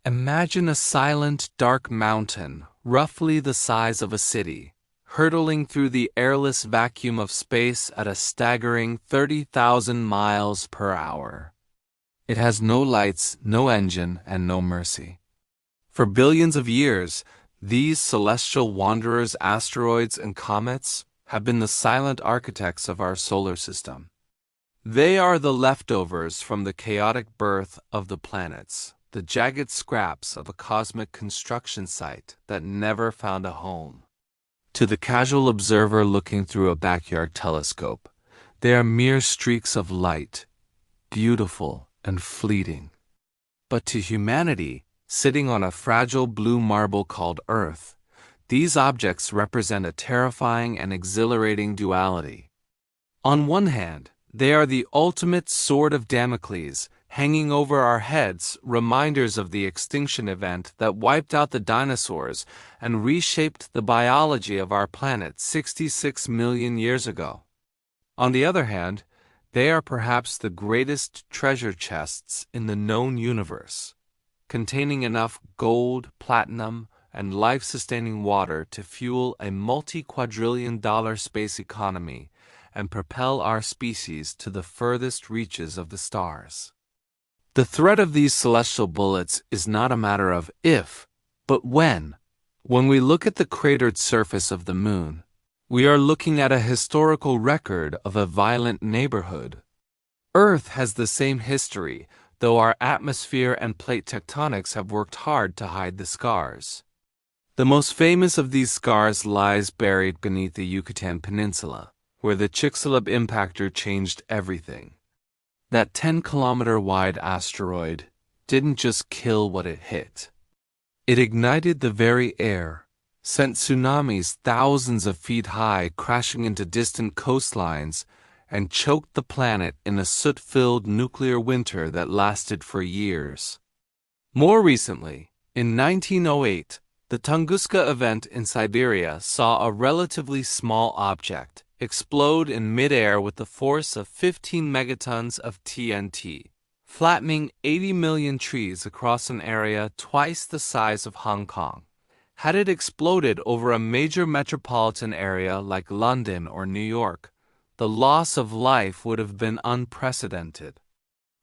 Imagine a silent, dark mountain, roughly the size of a city, hurtling through the airless vacuum of space at a staggering 30,000 miles per hour. It has no lights, no engine, and no mercy. For billions of years, these celestial wanderers, asteroids, and comets have been the silent architects of our solar system. They are the leftovers from the chaotic birth of the planets, the jagged scraps of a cosmic construction site that never found a home. To the casual observer looking through a backyard telescope, they are mere streaks of light, beautiful and fleeting. But to humanity, sitting on a fragile blue marble called Earth, these objects represent a terrifying and exhilarating duality. On one hand, they are the ultimate sword of Damocles, hanging over our heads, reminders of the extinction event that wiped out the dinosaurs and reshaped the biology of our planet 66 million years ago. On the other hand, they are perhaps the greatest treasure chests in the known universe, containing enough gold, platinum, and life-sustaining water to fuel a multi-quadrillion-dollar space economy and propel our species to the furthest reaches of the stars. The threat of these celestial bullets is not a matter of if, but when. When we look at the cratered surface of the moon, we are looking at a historical record of a violent neighborhood. Earth has the same history, though our atmosphere and plate tectonics have worked hard to hide the scars. The most famous of these scars lies buried beneath the Yucatan Peninsula, where the Chicxulub impactor changed everything. That 10-kilometer-wide asteroid didn't just kill what it hit. It ignited the very air, sent tsunamis thousands of feet high crashing into distant coastlines, and choked the planet in a soot-filled nuclear winter that lasted for years. More recently, in 1908, the Tunguska event in Siberia saw a relatively small object explode in midair with the force of 15 megatons of TNT, flattening 80 million trees across an area twice the size of Hong Kong. Had it exploded over a major metropolitan area like London or New York, the loss of life would have been unprecedented.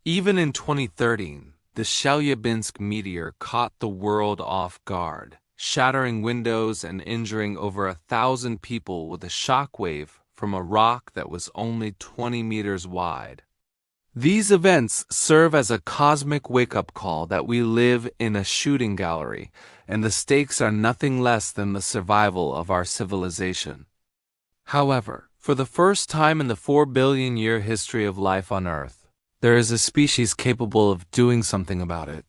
Even in 2013, the Chelyabinsk meteor caught the world off guard, shattering windows and injuring over 1,000 people with a shockwave from a rock that was only 20 meters wide. These events serve as a cosmic wake-up call that we live in a shooting gallery, and the stakes are nothing less than the survival of our civilization. However, for the first time in the 4-billion-year history of life on Earth, there is a species capable of doing something about it.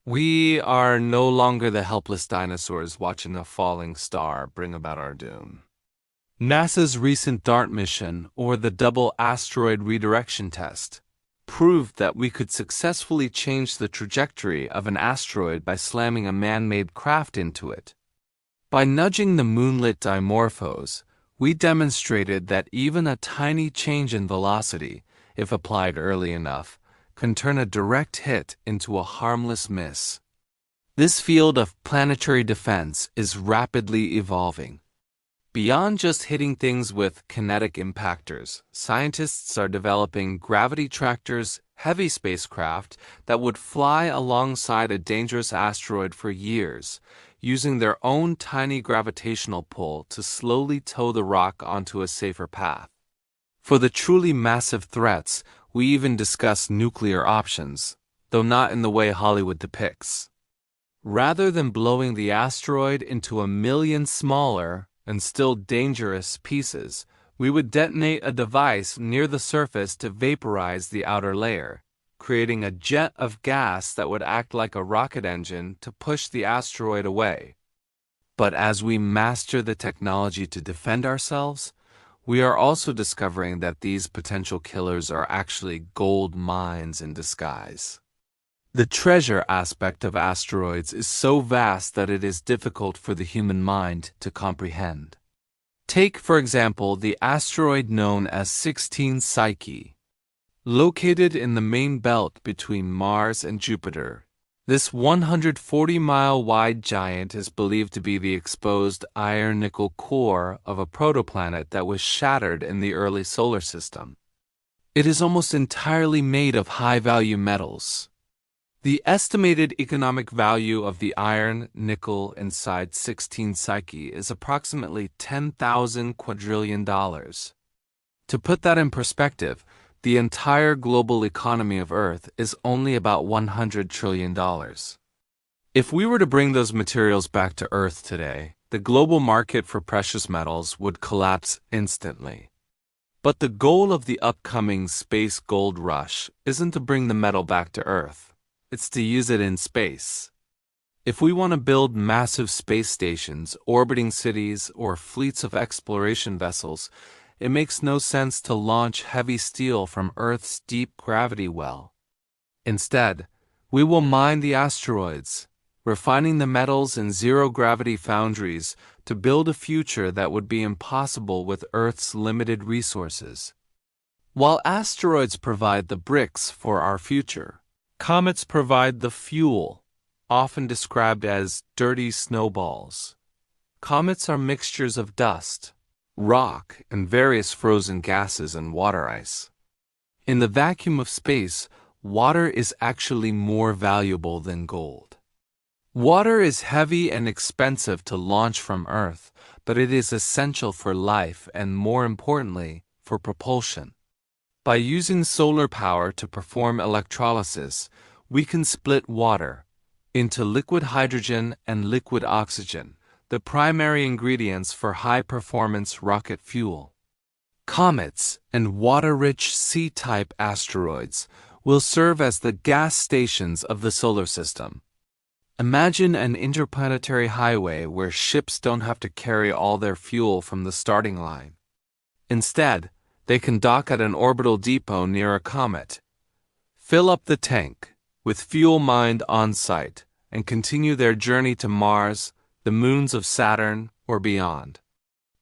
We are no longer the helpless dinosaurs watching a falling star bring about our doom. NASA's recent DART mission, or the Double Asteroid Redirection Test, proved that we could successfully change the trajectory of an asteroid by slamming a man-made craft into it. By nudging the moonlit dimorphos, we demonstrated that even a tiny change in velocity, if applied early enough, can turn a direct hit into a harmless miss. This field of planetary defense is rapidly evolving. Beyond just hitting things with kinetic impactors, scientists are developing gravity tractors, heavy spacecraft that would fly alongside a dangerous asteroid for years, using their own tiny gravitational pull to slowly tow the rock onto a safer path. For the truly massive threats, we even discuss nuclear options, though not in the way Hollywood depicts. Rather than blowing the asteroid into 1,000,000 smaller and still dangerous pieces, we would detonate a device near the surface to vaporize the outer layer, creating a jet of gas that would act like a rocket engine to push the asteroid away. But as we master the technology to defend ourselves, we are also discovering that these potential killers are actually gold mines in disguise. The treasure aspect of asteroids is so vast that it is difficult for the human mind to comprehend. Take, for example, the asteroid known as 16 Psyche. Located in the main belt between Mars and Jupiter, This 140-mile-wide giant is believed to be the exposed iron-nickel core of a protoplanet that was shattered in the early solar system. It is almost entirely made of high-value metals. The estimated economic value of the iron, nickel inside 16 Psyche is approximately $10,000 quadrillion. To put that in perspective, the entire global economy of Earth is only about $100 trillion. If we were to bring those materials back to Earth today, the global market for precious metals would collapse instantly. But the goal of the upcoming space gold rush isn't to bring the metal back to Earth. It's to use it in space. If we want to build massive space stations, orbiting cities, or fleets of exploration vessels, it makes no sense to launch heavy steel from Earth's deep gravity well. Instead, we will mine the asteroids, refining the metals in zero-gravity foundries to build a future that would be impossible with Earth's limited resources. While asteroids provide the bricks for our future, comets provide the fuel, often described as dirty snowballs. Comets are mixtures of dust, rock, and various frozen gases and water ice. In the vacuum of space, water is actually more valuable than gold. Water is heavy and expensive to launch from Earth, but it is essential for life and, more importantly, for propulsion. By using solar power to perform electrolysis, we can split water into liquid hydrogen and liquid oxygen, the primary ingredients for high-performance rocket fuel. Comets and water-rich C-type asteroids will serve as the gas stations of the solar system. Imagine an interplanetary highway where ships don't have to carry all their fuel from the starting line. Instead, they can dock at an orbital depot near a comet, fill up the tank with fuel mined on-site, and continue their journey to Mars, the moons of Saturn, or beyond.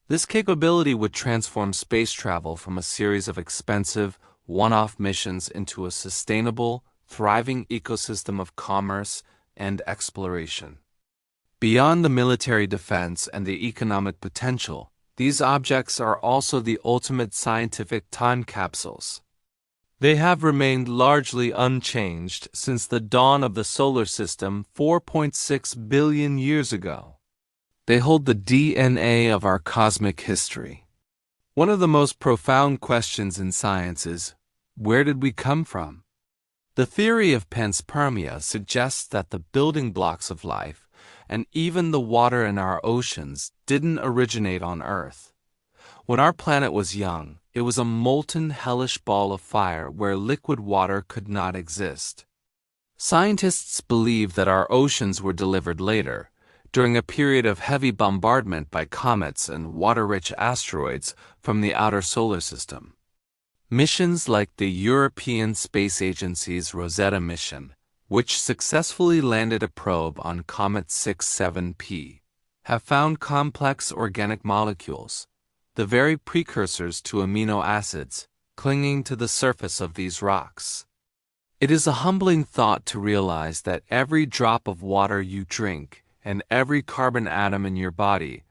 This capability would transform space travel from a series of expensive, one-off missions into a sustainable, thriving ecosystem of commerce and exploration. Beyond the military defense and the economic potential, these objects are also the ultimate scientific time capsules. They have remained largely unchanged since the dawn of the solar system 4.6 billion years ago. They hold the DNA of our cosmic history. One of the most profound questions in science is, where did we come from? The theory of panspermia suggests that the building blocks of life, and even the water in our oceans, didn't originate on Earth. When our planet was young, it was a molten, hellish ball of fire where liquid water could not exist. Scientists believe that our oceans were delivered later, during a period of heavy bombardment by comets and water-rich asteroids from the outer solar system. Missions like the European Space Agency's Rosetta mission, which successfully landed a probe on Comet 67P, have found complex organic molecules, the very precursors to amino acids, clinging to the surface of these rocks. It is a humbling thought to realize that every drop of water you drink and every carbon atom in your body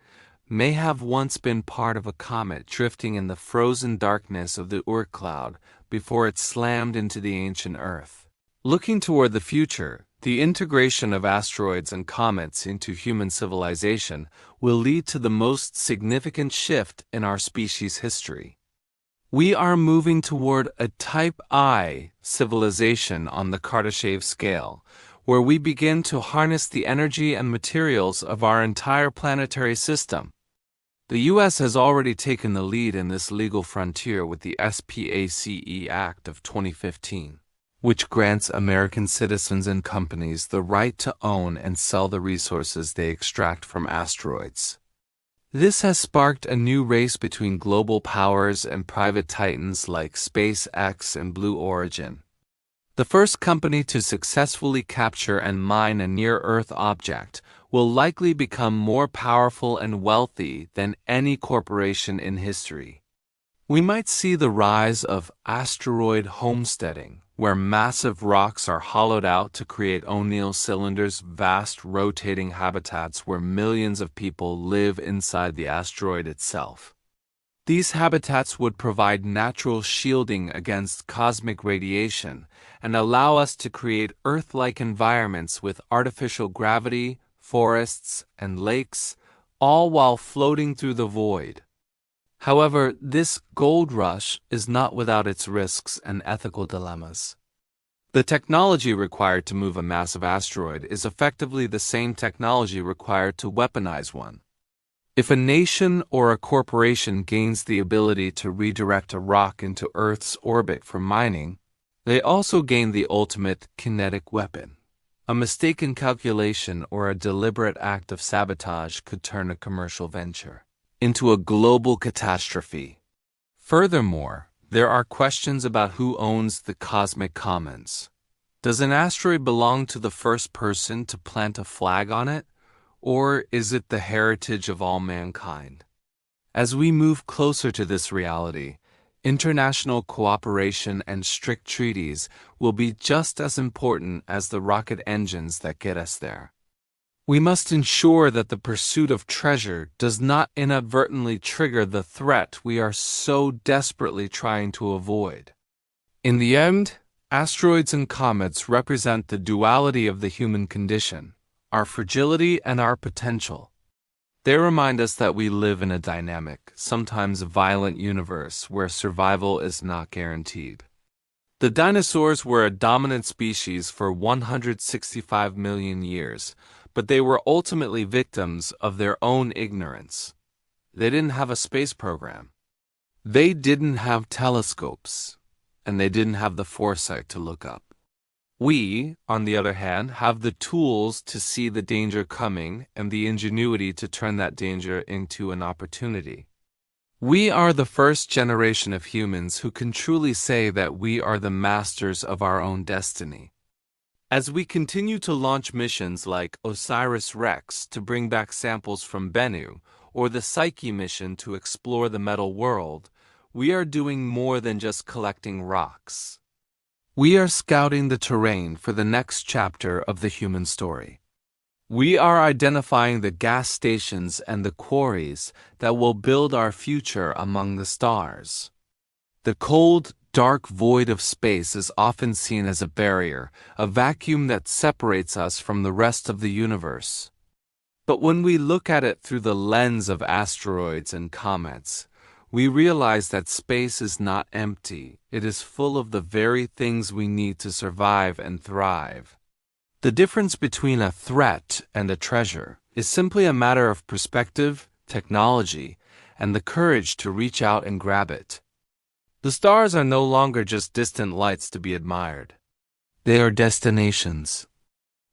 may have once been part of a comet drifting in the frozen darkness of the Oort cloud before it slammed into the ancient Earth. Looking toward the future, the integration of asteroids and comets into human civilization will lead to the most significant shift in our species' history. We are moving toward a Type I civilization on the Kardashev scale, where we begin to harness the energy and materials of our entire planetary system. The U.S. has already taken the lead in this legal frontier with the SPACE Act of 2015, which grants American citizens and companies the right to own and sell the resources they extract from asteroids. This has sparked a new race between global powers and private titans like SpaceX and Blue Origin. The first company to successfully capture and mine a near-Earth object will likely become more powerful and wealthy than any corporation in history. We might see the rise of asteroid homesteading, where massive rocks are hollowed out to create O'Neill cylinders, vast rotating habitats where millions of people live inside the asteroid itself. These habitats would provide natural shielding against cosmic radiation and allow us to create Earth-like environments with artificial gravity, forests, and lakes, all while floating through the void. However, this gold rush is not without its risks and ethical dilemmas. The technology required to move a massive asteroid is effectively the same technology required to weaponize one. If a nation or a corporation gains the ability to redirect a rock into Earth's orbit for mining, they also gain the ultimate kinetic weapon. A mistaken calculation or a deliberate act of sabotage could turn a commercial venture into a global catastrophe. Furthermore, there are questions about who owns the cosmic commons. Does an asteroid belong to the first person to plant a flag on it, or is it the heritage of all mankind? As we move closer to this reality, international cooperation and strict treaties will be just as important as the rocket engines that get us there. We must ensure that the pursuit of treasure does not inadvertently trigger the threat we are so desperately trying to avoid. In the end, asteroids and comets represent the duality of the human condition, our fragility and our potential. They remind us that we live in a dynamic, sometimes violent universe where survival is not guaranteed. The dinosaurs were a dominant species for 165 million years, but they were ultimately victims of their own ignorance. They didn't have a space program. They didn't have telescopes, and they didn't have the foresight to look up. We, on the other hand, have the tools to see the danger coming and the ingenuity to turn that danger into an opportunity. We are the first generation of humans who can truly say that we are the masters of our own destiny. As we continue to launch missions like OSIRIS-REx to bring back samples from Bennu, or the Psyche mission to explore the metal world, we are doing more than just collecting rocks. We are scouting the terrain for the next chapter of the human story. We are identifying the gas stations and the quarries that will build our future among the stars. The cold, dark void of space is often seen as a barrier, a vacuum that separates us from the rest of the universe. But when we look at it through the lens of asteroids and comets, we realize that space is not empty. It is full of the very things we need to survive and thrive. The difference between a threat and a treasure is simply a matter of perspective, technology, and the courage to reach out and grab it. The stars are no longer just distant lights to be admired. They are destinations.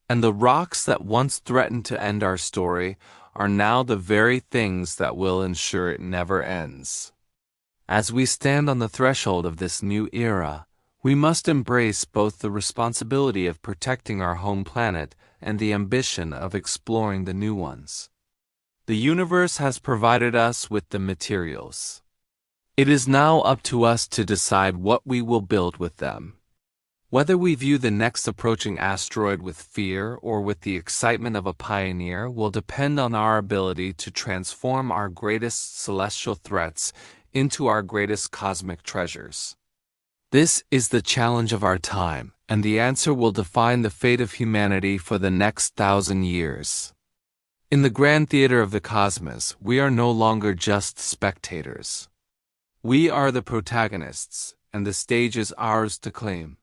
And the rocks that once threatened to end our story are now the very things that will ensure it never ends. As we stand on the threshold of this new era, we must embrace both the responsibility of protecting our home planet and the ambition of exploring the new ones. The universe has provided us with the materials. It is now up to us to decide what we will build with them. Whether we view the next approaching asteroid with fear or with the excitement of a pioneer will depend on our ability to transform our greatest celestial threats into our greatest cosmic treasures. This is the challenge of our time, and the answer will define the fate of humanity for the next 1,000 years. In the grand theater of the cosmos, we are no longer just spectators. We are the protagonists, and the stage is ours to claim.